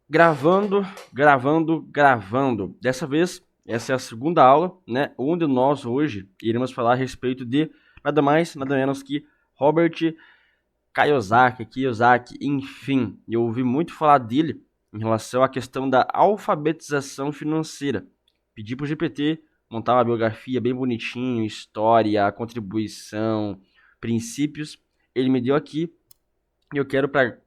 Gravando. Dessa vez, essa é a segunda aula, né? Onde nós hoje iremos falar a respeito de nada mais, nada menos que Robert Kiyosaki, enfim. Eu ouvi muito falar dele em relação à questão da alfabetização financeira. Pedi pro GPT montar uma biografia bem bonitinho, história, contribuição, princípios. Ele me deu aqui e eu quero para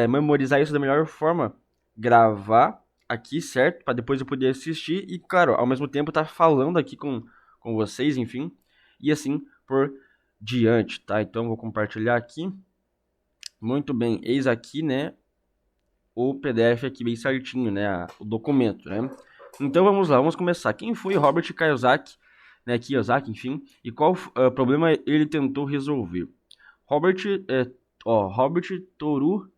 memorizar isso da melhor forma, gravar aqui, certo? Para depois eu poder assistir e, claro, ao mesmo tempo estar falando aqui com vocês, enfim, e assim por diante, tá? Então vou compartilhar aqui. Muito bem, eis aqui, né, o PDF aqui bem certinho, né, o documento, né? Então vamos lá, vamos começar. Quem foi Robert Kiyosaki, né, Kiyosaki, enfim, e qual problema ele tentou resolver? Robert, Robert Toru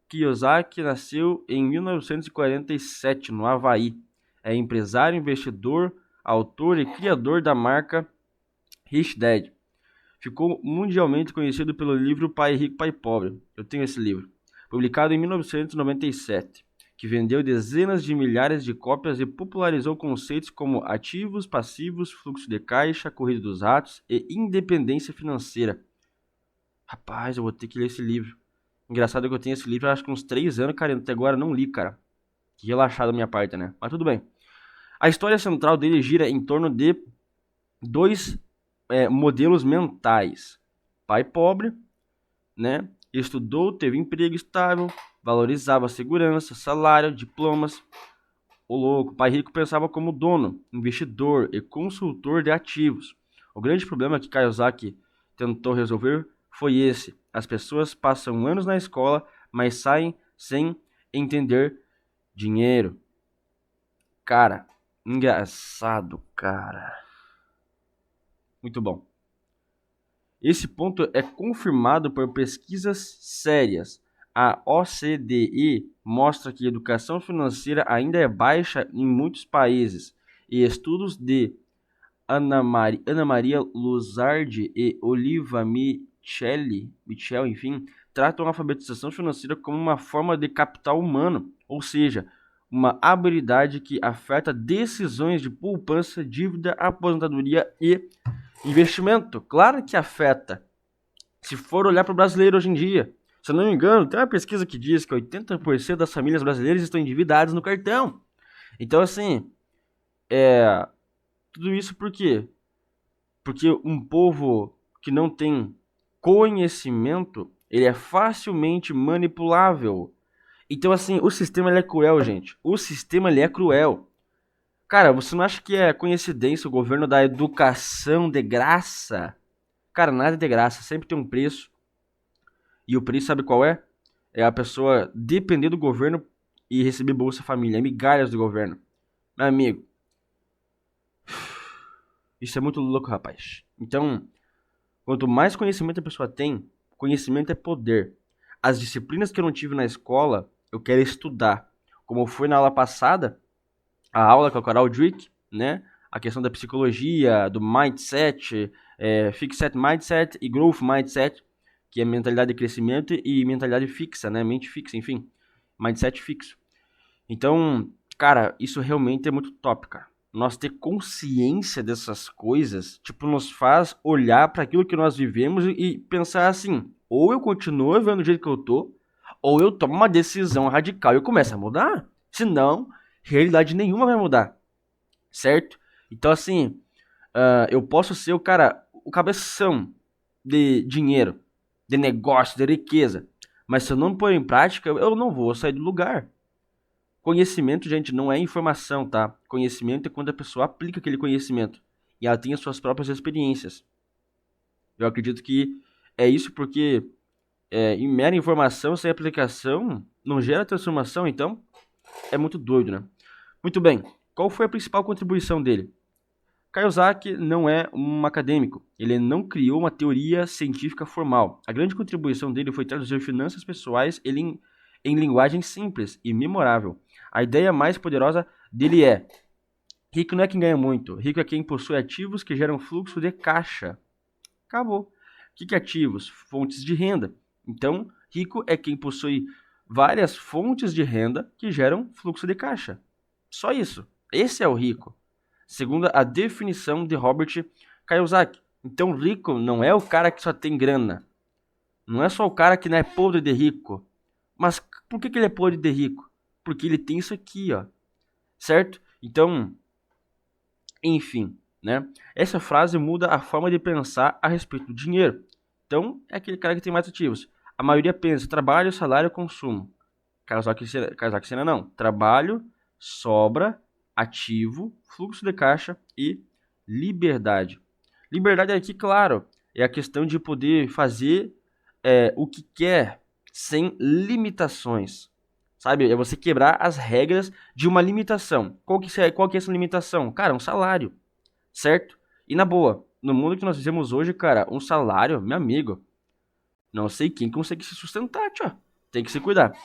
Kiyosaki nasceu em 1947 no Havaí. É empresário, investidor, autor e criador da marca Rich Dad. Ficou mundialmente conhecido pelo livro Pai Rico, Pai Pobre. Eu tenho esse livro. Publicado em 1997, que vendeu dezenas de milhares de cópias e popularizou conceitos como ativos, passivos, fluxo de caixa, corrida dos ratos e independência financeira. Rapaz, eu vou ter que ler esse livro. Engraçado que eu tenho esse livro há acho que uns 3 anos, cara, e até agora não li, cara. Que relaxado da minha parte, né? Mas tudo bem. A história central dele gira em torno de dois modelos mentais. Pai pobre, né? Estudou, teve emprego estável, valorizava segurança, salário, diplomas. O louco, pai rico pensava como dono, investidor e consultor de ativos. O grande problema que Kiyosaki tentou resolver foi esse. As pessoas passam anos na escola, mas saem sem entender dinheiro. Cara, engraçado, cara. Muito bom. Esse ponto é confirmado por pesquisas sérias. A OCDE mostra que a educação financeira ainda é baixa em muitos países, e estudos de Ana Maria Luzardi e Oliva Michel, enfim, tratam a alfabetização financeira como uma forma de capital humano, ou seja, uma habilidade que afeta decisões de poupança, dívida, aposentadoria e investimento. Claro que afeta. Se for olhar para o brasileiro hoje em dia, se eu não me engano, tem uma pesquisa que diz que 80% das famílias brasileiras estão endividadas no cartão. Então, assim, tudo isso por quê? Porque um povo que não tem conhecimento, ele é facilmente manipulável. Então, assim, o sistema ele é cruel, gente. O sistema ele é cruel. Cara, você não acha que é coincidência o governo dar educação de graça? Cara, nada de graça, sempre tem um preço. E o preço sabe qual é? É a pessoa depender do governo e receber Bolsa Família, migalhas do governo. Meu amigo, isso é muito louco, rapaz. Então, quanto mais conhecimento a pessoa tem, conhecimento é poder. As disciplinas que eu não tive na escola, eu quero estudar. Como foi na aula passada, a aula com a Carol Dweck, né? A questão da psicologia, do mindset, fixed mindset e growth mindset, que é mentalidade de crescimento e mentalidade fixa, né? Mente fixa, enfim. Mindset fixo. Então, cara, isso realmente é muito top, cara. Nós ter consciência dessas coisas, tipo, nos faz olhar para aquilo que nós vivemos e pensar assim: ou eu continuo vivendo do jeito que eu tô, ou eu tomo uma decisão radical e eu começo a mudar. Senão, realidade nenhuma vai mudar, certo? Então, assim, eu posso ser o cara, o cabeção de dinheiro, de negócio, de riqueza, mas se eu não pôr em prática, eu não vou sair do lugar. Conhecimento, gente, não é informação, tá? Conhecimento é quando a pessoa aplica aquele conhecimento e ela tem as suas próprias experiências. Eu acredito que é isso porque em mera informação, sem aplicação, não gera transformação, então é muito doido, né? Muito bem, qual foi a principal contribuição dele? Kiyosaki não é um acadêmico, ele não criou uma teoria científica formal. A grande contribuição dele foi traduzir finanças pessoais em linguagem simples e memorável. A ideia mais poderosa dele é: rico não é quem ganha muito, rico é quem possui ativos que geram fluxo de caixa. Acabou. O que é ativos? Fontes de renda. Então, rico é quem possui várias fontes de renda que geram fluxo de caixa. Só isso. Esse é o rico, segundo a definição de Robert Kiyosaki. Então, rico não é o cara que só tem grana. Não é só o cara que não é podre de rico. Mas por que ele é podre de rico? Porque ele tem isso aqui, ó. Certo? Então, enfim, né? Essa frase muda a forma de pensar a respeito do dinheiro. Então, é aquele cara que tem mais ativos. A maioria pensa trabalho, salário, consumo. Kiyosaki ensina não. Trabalho, sobra, ativo, fluxo de caixa e liberdade. Liberdade aqui, claro, é a questão de poder fazer o que quer sem limitações. Sabe? É você quebrar as regras de uma limitação. Qual que é essa limitação? Cara, um salário, certo? E na boa, no mundo que nós vivemos hoje, cara, um salário, meu amigo, não sei quem consegue se sustentar, tio. Tem que se cuidar.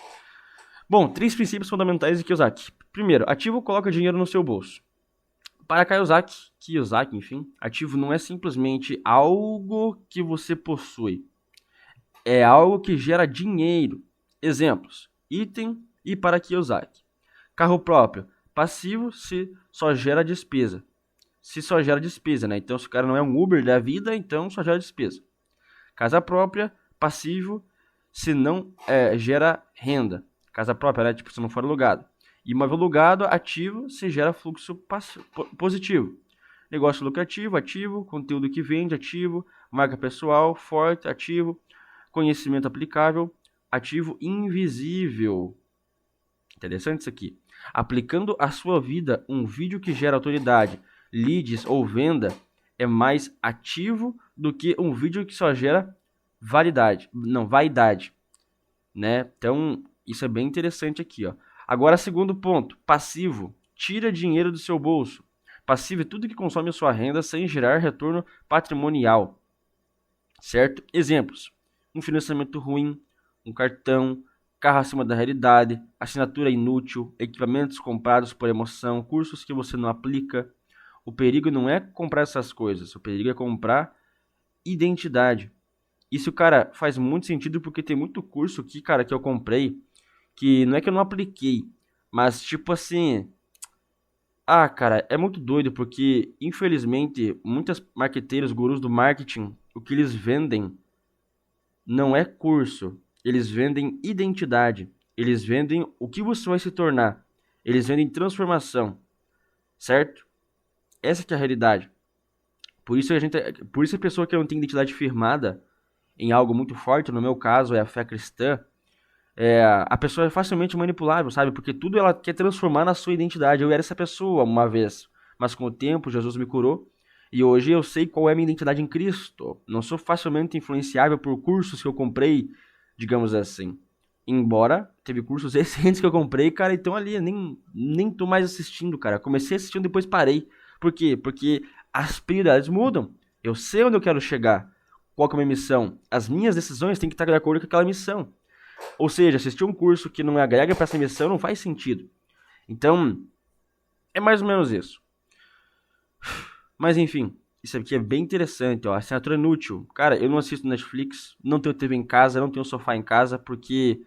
Bom, 3 princípios fundamentais de Kiyosaki. Primeiro, ativo coloca dinheiro no seu bolso. Para Kiyosaki, enfim, ativo não é simplesmente algo que você possui. É algo que gera dinheiro. Exemplos: item e para Kiyosaki. Carro próprio, passivo se só gera despesa. Se só gera despesa, né? Então, se o cara não é um Uber da vida, então só gera despesa. Casa própria, passivo se não gera renda. Casa própria, né? Tipo, se não for alugado. Imóvel alugado, ativo, se gera fluxo positivo. Negócio lucrativo, ativo. Conteúdo que vende, ativo. Marca pessoal, forte, ativo. Conhecimento aplicável, ativo invisível. Interessante isso aqui. Aplicando à sua vida um vídeo que gera autoridade, leads ou venda é mais ativo do que um vídeo que só gera vaidade, né? Então, isso é bem interessante aqui, ó. Agora, segundo ponto, passivo, tira dinheiro do seu bolso. Passivo é tudo que consome a sua renda sem gerar retorno patrimonial, certo? Exemplos: um financiamento ruim, um cartão, carro acima da realidade, assinatura inútil, equipamentos comprados por emoção, cursos que você não aplica. O perigo não é comprar essas coisas, o perigo é comprar identidade. Isso, cara, faz muito sentido porque tem muito curso aqui, cara, que eu comprei, que não é que eu não apliquei, mas tipo assim, cara, é muito doido porque, infelizmente, muitos marqueteiros, gurus do marketing, o que eles vendem não é curso, eles vendem identidade, eles vendem o que você vai se tornar, eles vendem transformação, certo? Essa que é a realidade. Por isso a pessoa que não tem identidade firmada em algo muito forte, no meu caso é a fé cristã, a pessoa é facilmente manipulável, sabe? Porque tudo ela quer transformar na sua identidade. Eu era essa pessoa uma vez, mas com o tempo Jesus me curou e hoje eu sei qual é a minha identidade em Cristo. Não sou facilmente influenciável por cursos que eu comprei, digamos assim. Embora teve cursos recentes que eu comprei, cara, então ali eu nem tô mais assistindo, cara. Comecei assistindo, depois parei. Por quê? Porque as prioridades mudam. Eu sei onde eu quero chegar. Qual que é a minha missão? As minhas decisões têm que estar de acordo com aquela missão. Ou seja, assistir um curso que não agrega para essa missão não faz sentido. Então, é mais ou menos isso. Mas enfim, isso aqui é bem interessante, ó. Assinatura inútil. Cara, eu não assisto Netflix, não tenho TV em casa, não tenho sofá em casa, porque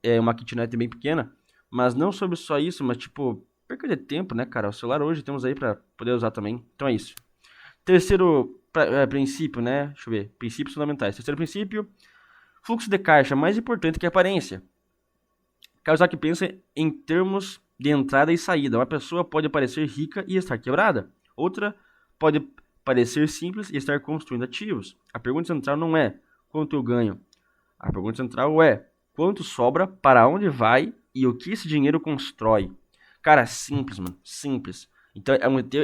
é uma kitnet bem pequena. Mas não sobre só isso, mas tipo, perca de tempo, né, cara? O celular hoje temos aí para poder usar também. Então é isso. Terceiro princípio, né? Deixa eu ver. Princípios fundamentais. Terceiro princípio: fluxo de caixa mais importante que a aparência. Kawasaki pensa em termos de entrada e saída. Uma pessoa pode parecer rica e estar quebrada. Outra pode parecer simples e estar construindo ativos. A pergunta central não é quanto eu ganho. A pergunta central é quanto sobra, para onde vai e o que esse dinheiro constrói. Cara, simples, mano. Simples. Então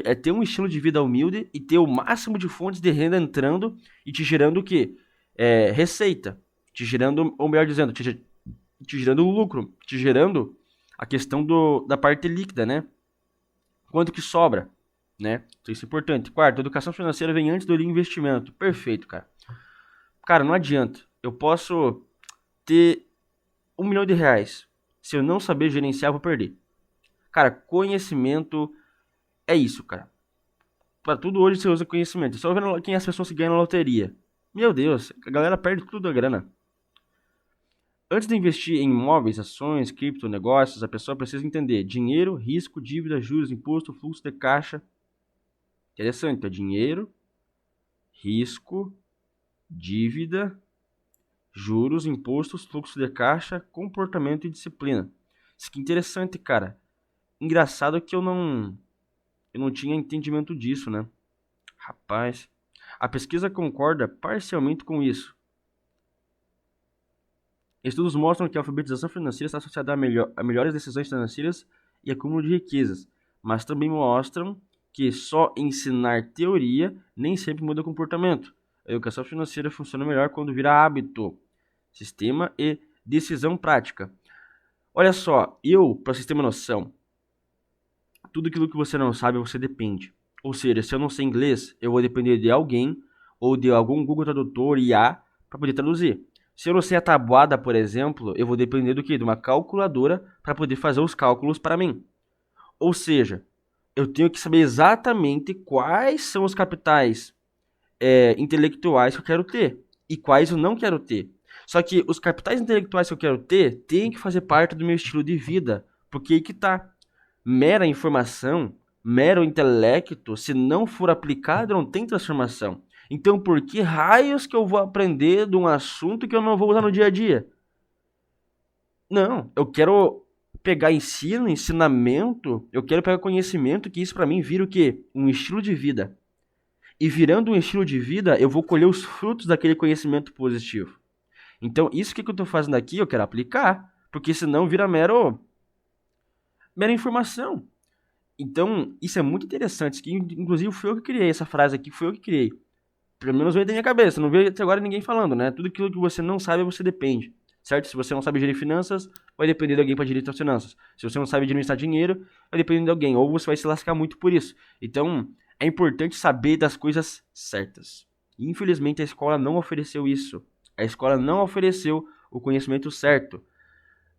é ter um estilo de vida humilde e ter o máximo de fontes de renda entrando e te gerando o quê? Receita. Te gerando, ou melhor dizendo, te gerando lucro. Te gerando a questão da parte líquida, né? Quanto que sobra, né? Então isso é importante. Quarto, educação financeira vem antes do investimento. Perfeito, cara. Cara, não adianta. Eu posso ter R$ 1 milhão. Se eu não saber gerenciar, eu vou perder. Cara, conhecimento é isso, cara. Pra tudo hoje você usa conhecimento. Só vendo quem as pessoas que ganham na loteria. Meu Deus, a galera perde tudo a grana. Antes de investir em imóveis, ações, cripto, negócios, a pessoa precisa entender dinheiro, risco, dívida, juros, imposto, fluxo de caixa. Interessante, é dinheiro, risco, dívida, juros, impostos, fluxo de caixa, comportamento e disciplina. Isso que interessante, cara. Engraçado que eu não tinha entendimento disso, né? Rapaz, a pesquisa concorda parcialmente com isso. Estudos mostram que a alfabetização financeira está associada a melhores decisões financeiras e acúmulo de riquezas, mas também mostram que só ensinar teoria nem sempre muda o comportamento. A educação financeira funciona melhor quando vira hábito, sistema e decisão prática. Olha só, para vocês terem uma noção, tudo aquilo que você não sabe, você depende. Ou seja, se eu não sei inglês, eu vou depender de alguém ou de algum Google Tradutor, IA, para poder traduzir. Se eu não sei a tabuada, por exemplo, eu vou depender do quê? De uma calculadora para poder fazer os cálculos para mim. Ou seja, eu tenho que saber exatamente quais são os capitais intelectuais que eu quero ter e quais eu não quero ter. Só que os capitais intelectuais que eu quero ter têm que fazer parte do meu estilo de vida, porque aí que tá. Mera informação, mero intelecto, se não for aplicado, não tem transformação. Então, por que raios que eu vou aprender de um assunto que eu não vou usar no dia a dia? Não, eu quero pegar ensino, ensinamento, eu quero pegar conhecimento, que isso para mim vira o quê? Um estilo de vida. E virando um estilo de vida, eu vou colher os frutos daquele conhecimento positivo. Então, isso que eu estou fazendo aqui, eu quero aplicar, porque senão vira mera informação. Então, isso é muito interessante, que inclusive foi eu que criei essa frase aqui, foi eu que criei. Pelo menos veio da minha cabeça, não veio até agora ninguém falando, né? Tudo aquilo que você não sabe, você depende, certo? Se você não sabe gerir finanças, vai depender de alguém para gerir suas finanças. Se você não sabe administrar dinheiro, vai depender de alguém, ou você vai se lascar muito por isso. Então, é importante saber das coisas certas. E, infelizmente, a escola não ofereceu isso. A escola não ofereceu o conhecimento certo.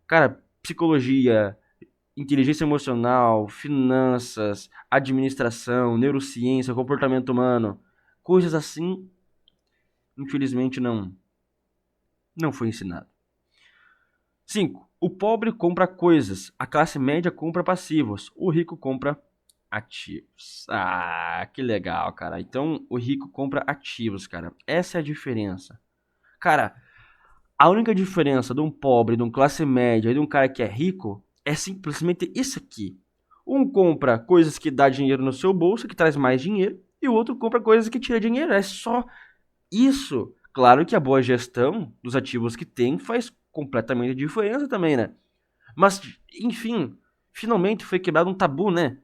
Cara, psicologia, inteligência emocional, finanças, administração, neurociência, comportamento humano, coisas assim, infelizmente não foi ensinado. 5. O pobre compra coisas, a classe média compra passivos, o rico compra ativos. Ah, que legal, cara. Então, o rico compra ativos, cara. Essa é a diferença. Cara, a única diferença de um pobre, de um classe média e de um cara que é rico é simplesmente isso aqui. Um compra coisas que dá dinheiro no seu bolso, que traz mais dinheiro, e o outro compra coisas que tira dinheiro. É só isso. Claro que a boa gestão dos ativos que tem faz completamente diferença também, né? Mas, enfim, finalmente foi quebrado um tabu, né?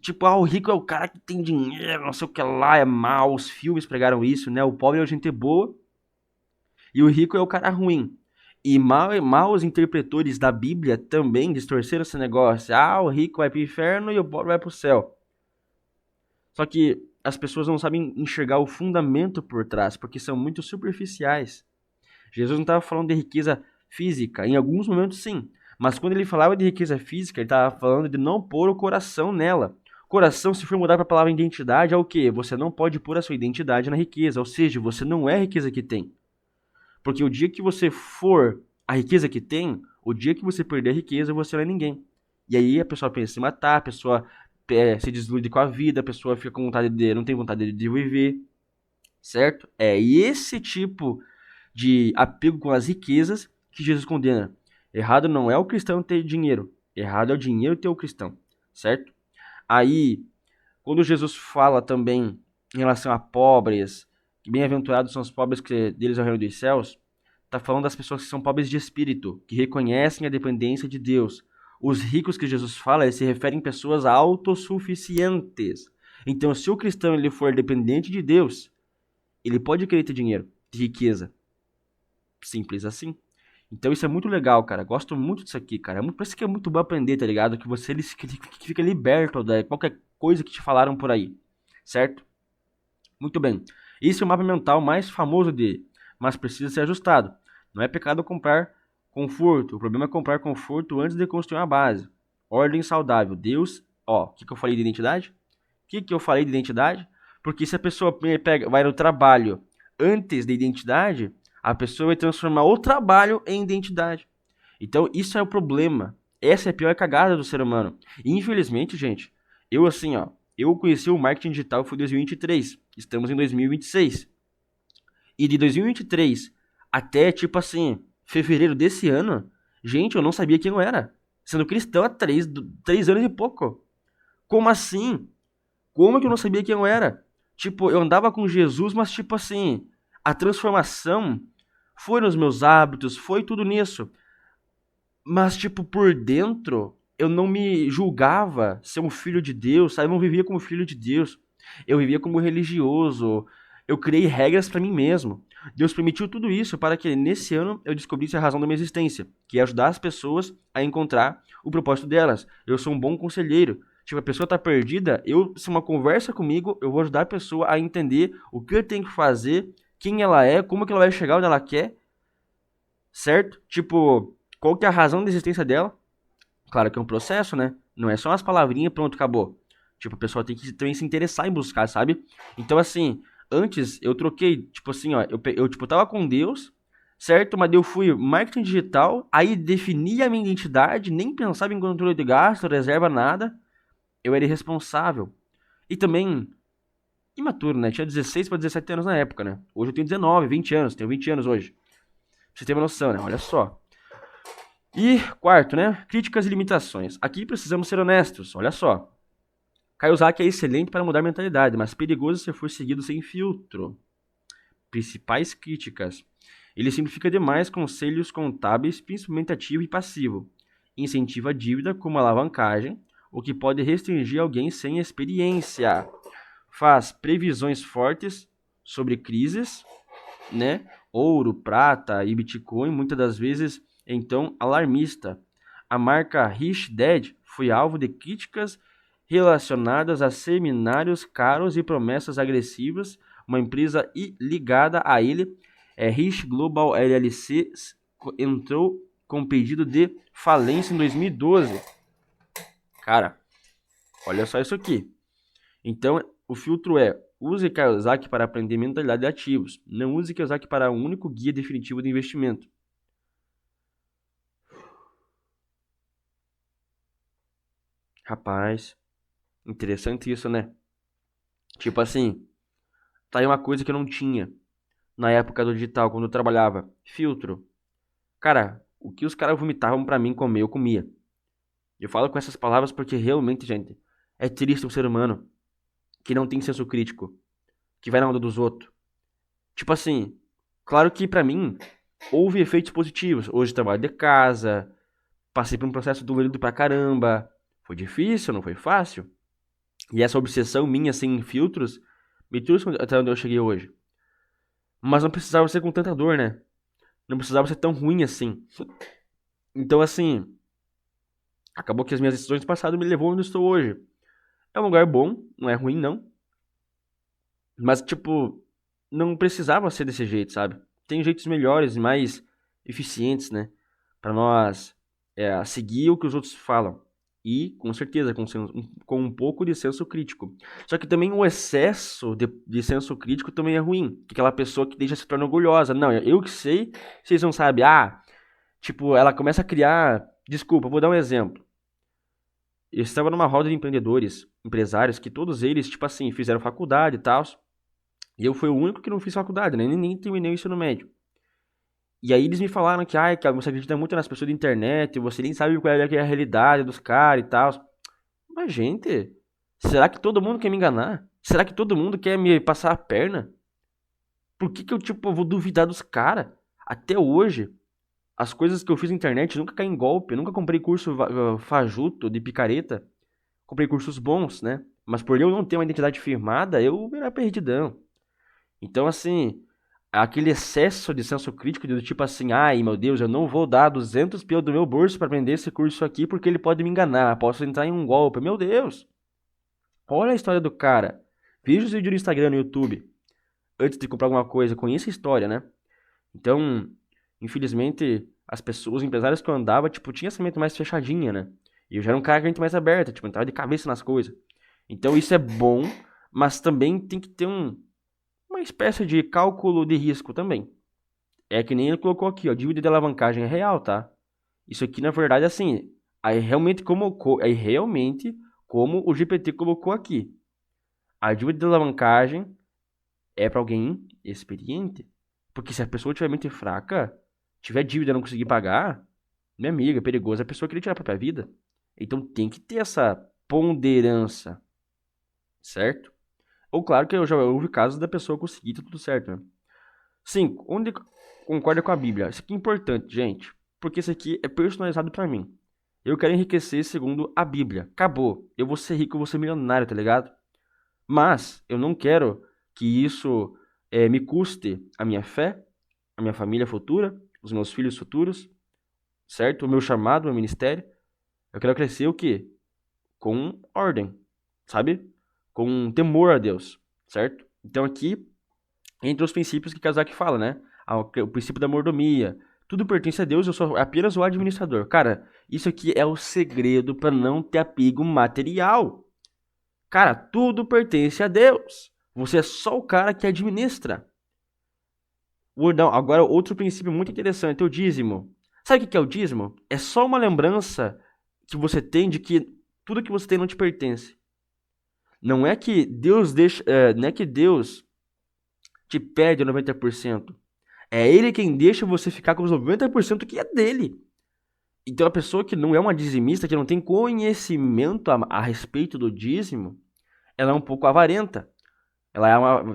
Tipo, o rico é o cara que tem dinheiro, não sei o que lá, é mal. Os filmes pregaram isso, né? O pobre é a gente boa e o rico é o cara ruim. E maus interpretores da Bíblia também distorceram esse negócio. Ah, o rico vai pro inferno e o pobre vai pro céu. Só que as pessoas não sabem enxergar o fundamento por trás, porque são muito superficiais. Jesus não estava falando de riqueza física, em alguns momentos sim. Mas quando ele falava de riqueza física, ele estava falando de não pôr o coração nela. Coração, se for mudar para a palavra identidade, é o quê? Você não pode pôr a sua identidade na riqueza. Ou seja, você não é a riqueza que tem. Porque o dia que você for a riqueza que tem, o dia que você perder a riqueza, você não é ninguém. E aí a pessoa pensa em se matar, a pessoa se desilude com a vida, a pessoa fica com vontade não tem vontade de viver, certo? É esse tipo de apego com as riquezas que Jesus condena. Errado não é o cristão ter dinheiro, errado é o dinheiro ter o cristão, certo? Aí, quando Jesus fala também em relação a pobres, que bem-aventurados são os pobres, que deles é o reino dos céus, está falando das pessoas que são pobres de espírito, que reconhecem a dependência de Deus. Os ricos que Jesus fala, ele se referem a pessoas autossuficientes. Então, se o cristão ele for dependente de Deus, ele pode querer ter dinheiro, ter riqueza. Simples assim. Então isso é muito legal, cara. Gosto muito disso aqui, cara. Parece que é muito bom aprender, tá ligado? Que você que fica liberto de qualquer coisa que te falaram por aí. Certo? Muito bem. Esse é o mapa mental mais famoso dele, mas precisa ser ajustado. Não é pecado comprar conforto. O problema é comprar conforto antes de construir uma base. Ordem saudável. Deus, o que eu falei de identidade? O que eu falei de identidade? Porque se a pessoa vai no trabalho antes da identidade, A pessoa vai transformar o trabalho em identidade. Então, isso é o problema. Essa é a pior cagada do ser humano. E, infelizmente, gente, eu assim, ó, eu conheci o marketing digital foi em 2023. Estamos em 2026. E de 2023 até, tipo assim, fevereiro desse ano, gente, eu não sabia quem eu era. Sendo cristão há 3 anos e pouco. Como assim? Como que eu não sabia quem eu era? Tipo, eu andava com Jesus, mas tipo assim, a transformação foi nos meus hábitos, foi tudo nisso. Mas, tipo, por dentro, eu não me julgava ser um filho de Deus, sabe? Eu não vivia como filho de Deus. Eu vivia como religioso. Eu criei regras pra mim mesmo. Deus permitiu tudo isso para que nesse ano eu descobrisse a razão da minha existência, que é ajudar as pessoas a encontrar o propósito delas. Eu sou um bom conselheiro. Tipo, a pessoa tá perdida, se uma conversa comigo, eu vou ajudar a pessoa a entender o que eu tenho que fazer, quem ela é, como que ela vai chegar onde ela quer, certo? Tipo, qual que é a razão da existência dela? Claro que é um processo, né? Não é só umas palavrinhas, pronto, acabou. Tipo, a pessoa tem que também se interessar em buscar, sabe? Então, assim, antes eu troquei, tipo assim, ó, eu tipo, tava com Deus, certo? Mas eu fui marketing digital, aí defini a minha identidade, nem pensava em controle de gasto, reserva, nada. Eu era irresponsável. E também, imaturo, né? Tinha 16 para 17 anos na época, né? Hoje eu tenho 19, 20 anos, tenho 20 anos hoje. Pra você ter uma noção, né? Olha só. E quarto, né? Críticas e limitações. Aqui precisamos ser honestos, olha só. Kiyosaki é excelente para mudar a mentalidade, mas perigoso se for seguido sem filtro. Principais críticas. Ele simplifica demais conselhos contábeis, principalmente ativo e passivo. Incentiva a dívida como alavancagem, o que pode restringir alguém sem experiência. Faz previsões fortes sobre crises, né? Ouro, prata e Bitcoin, muitas das vezes, então, alarmista. A marca Rich Dad foi alvo de críticas relacionadas a seminários caros e promessas agressivas. Uma empresa ligada a ele, Rich Global LLC, entrou com pedido de falência em 2012. Cara, olha só isso aqui. Então, o filtro é: use Kiyosaki para aprender mentalidade de ativos. Não use Kiyosaki para um único guia definitivo de investimento. Rapaz, interessante isso, né? Tipo assim, tá aí uma coisa que eu não tinha na época do digital, quando eu trabalhava. Filtro. Cara, o que os caras vomitavam pra mim comer, eu comia. Eu falo com essas palavras porque realmente, gente, é triste um ser humano que não tem senso crítico, que vai na onda dos outros. Tipo assim, claro que pra mim houve efeitos positivos. Hoje eu trabalho de casa, passei por um processo dolorido pra caramba. Foi difícil, não foi fácil. E essa obsessão minha sem filtros me trouxe até onde eu cheguei hoje. Mas não precisava ser com tanta dor, né? Não precisava ser tão ruim assim. Então, assim, acabou que as minhas decisões do passado me levou onde eu estou hoje. É um lugar bom, não é ruim não. Mas, tipo, não precisava ser desse jeito, sabe? Tem jeitos melhores e mais eficientes, né? Pra nós seguir o que os outros falam. E, com certeza, com um pouco de senso crítico. Só que também o excesso de senso crítico também é ruim. Aquela pessoa que deixa se torna orgulhosa. Não, eu que sei, vocês não sabem. Ah, tipo, ela começa a criar. Desculpa, vou dar um exemplo. Eu estava numa roda de empreendedores, empresários, que todos eles, tipo assim, fizeram faculdade e tal. E eu fui o único que não fiz faculdade, né? Nem terminei o ensino médio. E aí eles me falaram que, ai, que você acredita muito nas pessoas da internet, você nem sabe qual é a realidade dos caras e tal. Mas, gente, será que todo mundo quer me enganar? Será que todo mundo quer me passar a perna? Por que que eu, tipo, vou duvidar dos caras? Até hoje, as coisas que eu fiz na internet nunca caí em golpe, eu nunca comprei curso fajuto, de picareta. Comprei cursos bons, né? Mas por eu não ter uma identidade firmada, eu era perdidão. Então, assim, aquele excesso de senso crítico do tipo assim, ai meu Deus, eu não vou dar 200 pila do meu bolso para aprender esse curso aqui porque ele pode me enganar, posso entrar em um golpe. Meu Deus, olha a história do cara. Veja os vídeos no Instagram, no YouTube, antes de comprar alguma coisa, conheça a história, né? Então, infelizmente, as pessoas, os empresários que eu andava, tipo, tinha essa mente mais fechadinha, né? E eu já era um cara com a mente mais aberta, tipo, entrava de cabeça nas coisas. Então isso é bom, mas também tem que ter uma espécie de cálculo de risco também. É que nem ele colocou aqui, ó, dívida de alavancagem é real, tá? Isso aqui, na verdade, assim, aí realmente como o GPT colocou aqui. A dívida de alavancagem é para alguém experiente. Porque se a pessoa tiver mente fraca, tiver dívida e não conseguir pagar, minha amiga, é perigoso a pessoa querer tirar a própria vida. Então tem que ter essa ponderância, certo? Ou claro que eu já houve casos da pessoa conseguir tá tudo certo, né? 5. Onde concorda com a Bíblia? Isso aqui é importante, gente. Porque isso aqui é personalizado pra mim. Eu quero enriquecer segundo a Bíblia. Acabou. Eu vou ser rico, eu vou ser milionário, tá ligado? Mas eu não quero que isso me custe a minha fé, a minha família futura, os meus filhos futuros, certo? O meu chamado, o meu ministério. Eu quero crescer o quê? Com ordem, sabe? Com temor a Deus, certo? Então aqui, entre os princípios que Kazak fala, né? O princípio da mordomia. Tudo pertence a Deus, eu sou apenas o administrador. Cara, isso aqui é o segredo para não ter apego material. Cara, tudo pertence a Deus. Você é só o cara que administra. Não, agora, outro princípio muito interessante, o dízimo. Sabe o que é o dízimo? É só uma lembrança que você tem de que tudo que você tem não te pertence. Não é que Deus deixa, não é que Deus te perde 90%. É Ele quem deixa você ficar com os 90% que é dele. Então a pessoa que não é uma dizimista, que não tem conhecimento a respeito do dízimo, ela é um pouco avarenta.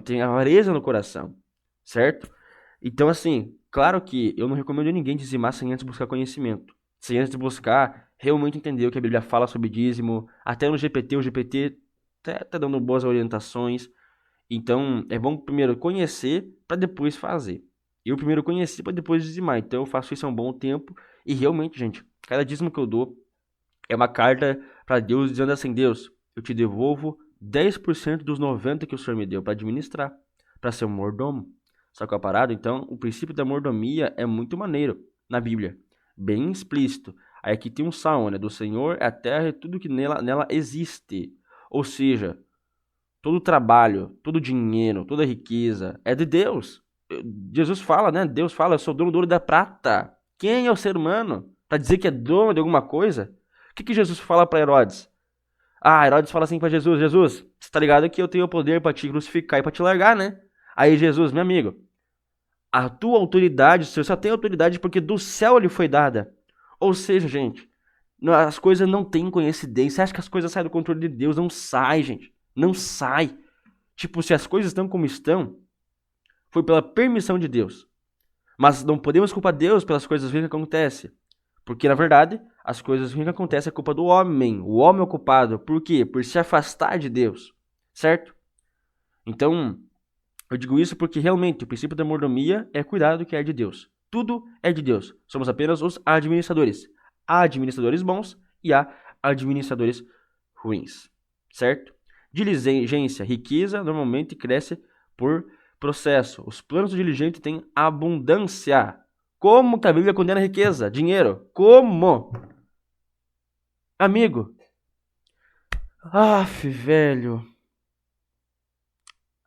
Tem avareza no coração, certo? Então, assim, claro que eu não recomendo a ninguém dizimar sem antes buscar conhecimento. Sem antes buscar realmente entender o que a Bíblia fala sobre dízimo. Até no GPT, o GPT tá dando boas orientações. Então, é bom primeiro conhecer para depois fazer. Eu primeiro conheci para depois dizimar. Então, eu faço isso há um bom tempo. E realmente, gente, cada dízimo que eu dou é uma carta para Deus dizendo assim: Deus, eu te devolvo 10% dos 90 que o Senhor me deu para administrar, para ser um mordomo. Só que a parada, então, o princípio da mordomia é muito maneiro na Bíblia, bem explícito. Aí aqui tem um salmo, né? Do Senhor é a terra e tudo que nela existe. Ou seja, todo trabalho, todo dinheiro, toda riqueza é de Deus. Jesus fala, né? Deus fala, eu sou dono do ouro e da prata. Quem é o ser humano para dizer que é dono de alguma coisa? O que Jesus fala para Herodes? Ah, Herodes fala assim para Jesus: Jesus, você tá ligado que eu tenho o poder para te crucificar e para te largar, né? Aí Jesus, meu amigo, a tua autoridade, o Senhor só tem autoridade porque do céu lhe foi dada. Ou seja, gente, as coisas não têm coincidência. Você acha que as coisas saem do controle de Deus? Não sai, gente. Não sai. Tipo, se as coisas estão como estão, foi pela permissão de Deus. Mas não podemos culpar Deus pelas coisas ruins que acontecem. Porque, na verdade, as coisas ruins que acontecem é culpa do homem. O homem é o culpado. Por quê? Por se afastar de Deus. Certo? Então, eu digo isso porque realmente o princípio da mordomia é cuidar do que é de Deus. Tudo é de Deus. Somos apenas os administradores. Há administradores bons e há administradores ruins. Certo? Diligência, riqueza normalmente cresce por processo. Os planos do diligente têm abundância. Como que a Bíblia condena a riqueza? Dinheiro. Como? Amigo. Velho.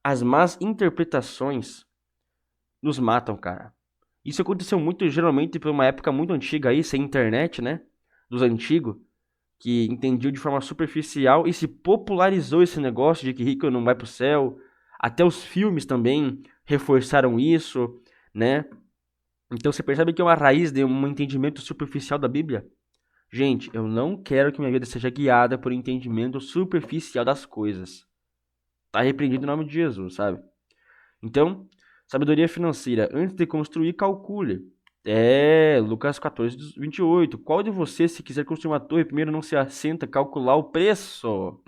As más interpretações nos matam, cara. Isso aconteceu muito, geralmente, por uma época muito antiga aí, sem internet, né? Dos antigos, que entendiam de forma superficial e se popularizou esse negócio de que rico não vai pro céu. Até os filmes também reforçaram isso, né? Então você percebe que é uma raiz de um entendimento superficial da Bíblia? Gente, eu não quero que minha vida seja guiada por entendimento superficial das coisas. Tá repreendido em nome de Jesus, sabe? Então, sabedoria financeira. Antes de construir, calcule. Lucas 14, 28. Qual de vocês, se quiser construir uma torre, primeiro não se assenta a calcular o preço?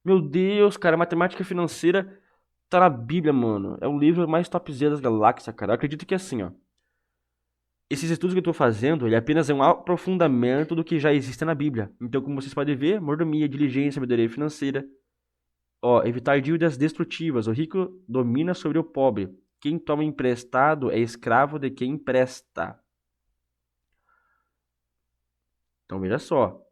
Meu Deus, cara, matemática financeira tá na Bíblia, mano. É o livro mais topzera das galáxias, cara. Eu acredito que é assim, ó. Esses estudos que eu tô fazendo, ele apenas é um aprofundamento do que já existe na Bíblia. Então, como vocês podem ver, mordomia, diligência, sabedoria financeira. Ó, evitar dívidas destrutivas. O rico domina sobre o pobre. Quem toma emprestado é escravo de quem empresta. Então veja só.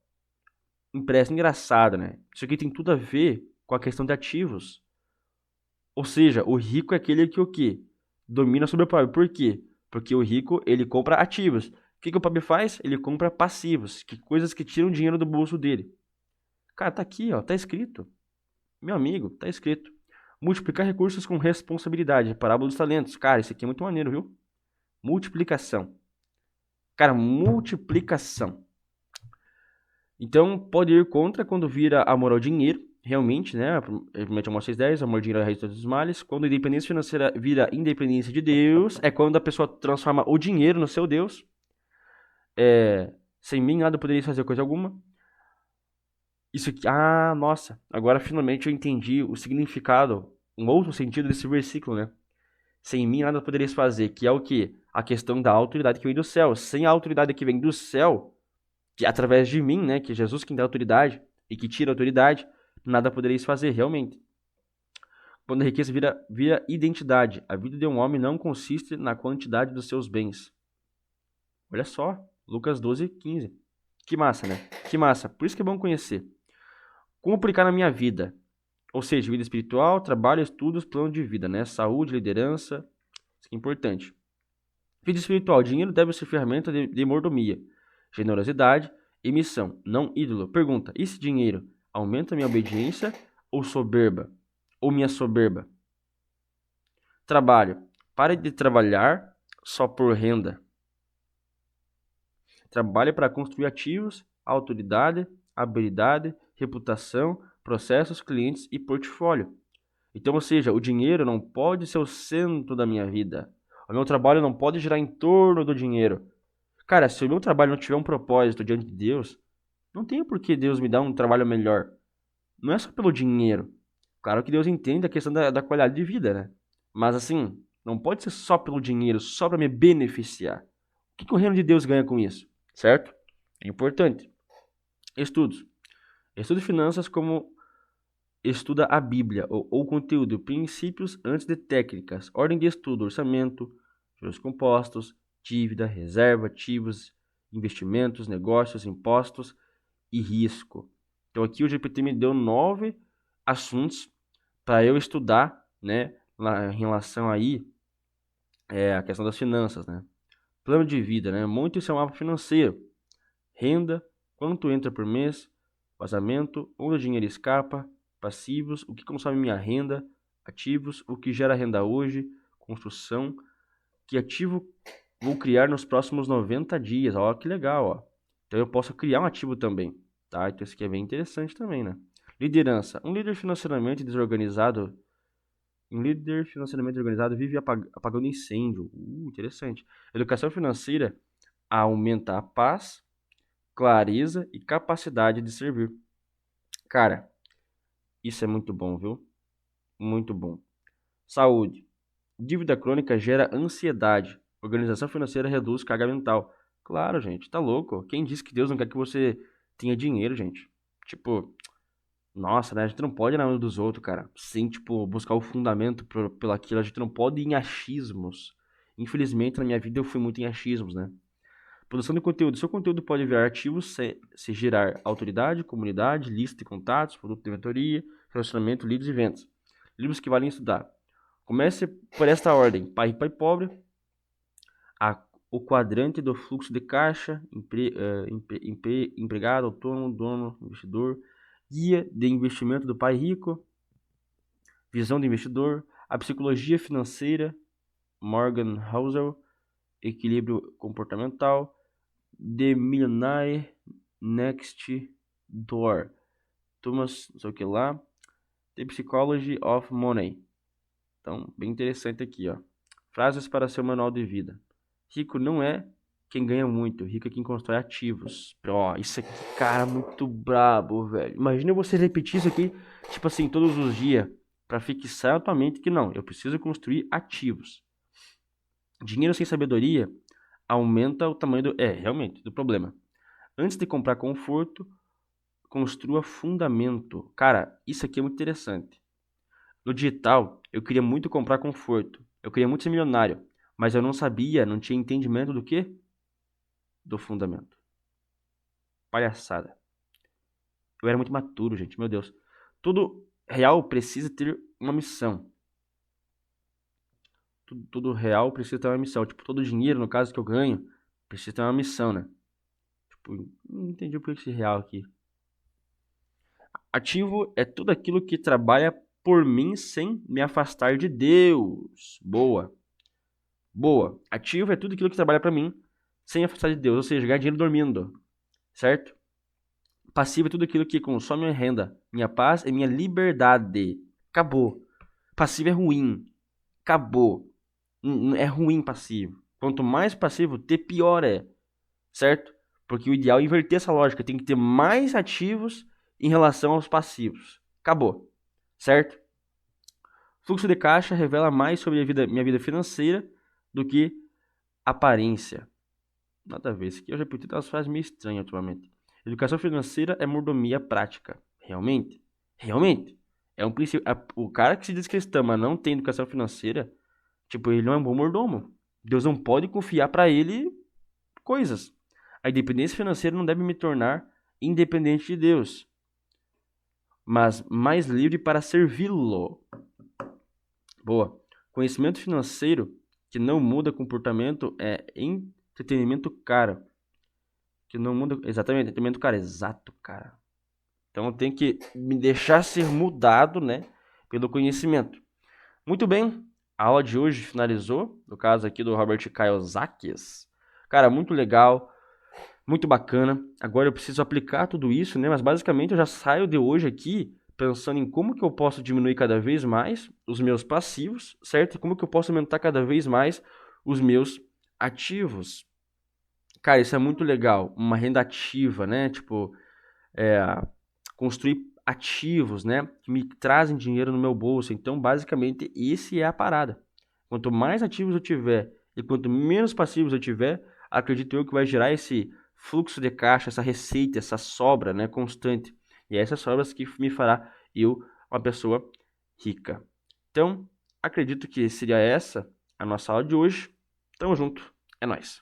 Empréstimo engraçado, né? Isso aqui tem tudo a ver com a questão de ativos. Ou seja, o rico é aquele que o quê? domina sobre o pobre. Por quê? Porque o rico, ele compra ativos. O que o pobre faz? Ele compra passivos, coisas que tiram dinheiro do bolso dele. Cara, tá aqui, ó, tá escrito. Meu amigo, tá escrito. Multiplicar recursos com responsabilidade. Parábola dos talentos. Cara, isso aqui é muito maneiro, viu? Multiplicação. Cara, multiplicação. Então, pode ir contra quando vira amor ao dinheiro, realmente, né? Primeiro Amor 6:10, amor ao dinheiro é a raiz de todos os males. Quando a independência financeira vira independência de Deus, é quando a pessoa transforma o dinheiro no seu Deus. Sem mim, nada poderia fazer coisa alguma. Isso aqui, nossa, agora finalmente eu entendi o significado, um outro sentido desse versículo, né? Sem mim nada poderias fazer, que é o quê? A questão da autoridade que vem do céu. Sem a autoridade que vem do céu, que através de mim, né, que é Jesus quem dá autoridade e que tira a autoridade, nada poderíeis fazer, realmente. Quando a riqueza vira identidade, a vida de um homem não consiste na quantidade dos seus bens. Olha só, Lucas 12:15. Que massa, né? Que massa. Por isso que é bom conhecer. Como aplicar na minha vida? Ou seja, vida espiritual, trabalho, estudos, plano de vida, né? Saúde, liderança, isso que é importante. Vida espiritual, dinheiro deve ser ferramenta de mordomia, generosidade e missão, não ídolo. Pergunta, esse dinheiro aumenta minha obediência ou soberba? Ou minha soberba? Trabalho, pare de trabalhar só por renda. Trabalhe para construir ativos, autoridade, habilidade, reputação, processos, clientes e portfólio. Então, ou seja, o dinheiro não pode ser o centro da minha vida. O meu trabalho não pode girar em torno do dinheiro. Cara, se o meu trabalho não tiver um propósito diante de Deus, não tem por que Deus me dar um trabalho melhor. Não é só pelo dinheiro. Claro que Deus entende a questão da qualidade de vida, né? Mas assim, não pode ser só pelo dinheiro, só para me beneficiar. O que o reino de Deus ganha com isso? Certo? É importante. Estudos. Estude finanças como estuda a Bíblia, ou conteúdo, princípios antes de técnicas, ordem de estudo, orçamento, juros compostos, dívida, reserva, ativos, investimentos, negócios, impostos e risco. Então aqui o GPT me deu 9 assuntos para eu estudar, né, em relação aí a questão das finanças, né? Plano de vida, né? Monte o seu mapa financeiro, renda, quanto entra por mês, vazamento, onde o dinheiro escapa, passivos, o que consome minha renda, ativos, o que gera renda hoje, construção, que ativo vou criar nos próximos 90 dias. Ó, que legal, ó. Então eu posso criar um ativo também, tá? Então isso aqui é bem interessante também, né? Liderança. Um líder financeiramente desorganizado, vive apagando incêndio. Interessante. Educação financeira aumenta a paz, clareza e capacidade de servir. Cara, isso é muito bom, viu? Muito bom. Saúde. Dívida crônica gera ansiedade. Organização financeira reduz carga mental. Claro, gente, tá louco. Quem disse que Deus não quer que você tenha dinheiro, gente? Tipo, nossa, né? A gente não pode ir na mão dos outros, cara. Sem, tipo, buscar o fundamento pelo aquilo. A gente não pode ir em achismos. Infelizmente, na minha vida eu fui muito em achismos, né? Produção de conteúdo. Seu conteúdo pode virar artigos se gerar autoridade, comunidade, lista de contatos, produto de mentoria, relacionamento, leads e vendas. Livros que valem estudar. Comece por esta ordem: Pai Rico, Pai Pobre, o quadrante do fluxo de caixa, empregado, autônomo, dono, investidor, guia de investimento do Pai Rico, visão do investidor, a psicologia financeira, Morgan Housel, equilíbrio comportamental, The Millionaire Next Door, Thomas, não sei o que lá, The Psychology of Money. Então, bem interessante aqui, ó. Frases para seu manual de vida. Rico não é quem ganha muito, rico é quem constrói ativos. Ó, isso aqui, cara, muito brabo, velho. Imagina você repetir isso aqui, tipo assim, todos os dias, para fixar na tua mente que não, eu preciso construir ativos. Dinheiro sem sabedoria aumenta o tamanho realmente, do problema. Antes de comprar conforto, construa fundamento. Cara, isso aqui é muito interessante. No digital, eu queria muito comprar conforto. Eu queria muito ser milionário. Mas eu não sabia, não tinha entendimento do quê? Do fundamento. Palhaçada. Eu era muito maturo, gente. Meu Deus. Todo real precisa ter uma missão. Tudo real precisa ter uma missão. Tipo, todo dinheiro, no caso que eu ganho, precisa ter uma missão, né? Tipo, não entendi por que esse real aqui. Ativo é tudo aquilo que trabalha por mim sem me afastar de Deus. Boa. Boa. Ativo é tudo aquilo que trabalha pra mim sem me afastar de Deus. Ou seja, ganhar dinheiro dormindo. Certo? Passivo é tudo aquilo que consome minha renda, minha paz e minha liberdade. Acabou. Passivo é ruim. Acabou. É ruim passivo. Quanto mais passivo ter, pior é. Certo? Porque o ideal é inverter essa lógica. Tem que ter mais ativos em relação aos passivos. Acabou. Certo? Fluxo de caixa revela mais sobre minha vida financeira do que aparência. Nada a ver. Isso aqui eu já repeti umas frases meio estranhas ultimamente. Educação financeira é mordomia prática. Realmente? Realmente? É um princípio. O cara que se diz cristão, mas não tem educação financeira, tipo, ele não é um bom mordomo. Deus não pode confiar para ele coisas. A independência financeira não deve me tornar independente de Deus, mas mais livre para servi-lo. Boa. Conhecimento financeiro que não muda comportamento é entretenimento caro. Que não muda. Exatamente, entretenimento caro. Exato, cara. Então tem que me deixar ser mudado, né? Pelo conhecimento. Muito bem. A aula de hoje finalizou. No caso aqui do Robert Kiyosaki. Cara, muito legal. Muito bacana. Agora eu preciso aplicar tudo isso, né? Mas basicamente eu já saio de hoje aqui pensando em como que eu posso diminuir cada vez mais os meus passivos, certo? E como que eu posso aumentar cada vez mais os meus ativos. Cara, isso é muito legal. Uma renda ativa, né? Tipo, construir ativos, né? Que me trazem dinheiro no meu bolso. Então, basicamente, esse é a parada. Quanto mais ativos eu tiver e quanto menos passivos eu tiver, acredito eu que vai gerar esse fluxo de caixa, essa receita, essa sobra, né, constante. E é essas sobras que me fará eu uma pessoa rica. Então, acredito que seria essa a nossa aula de hoje. Tamo junto. É nóis.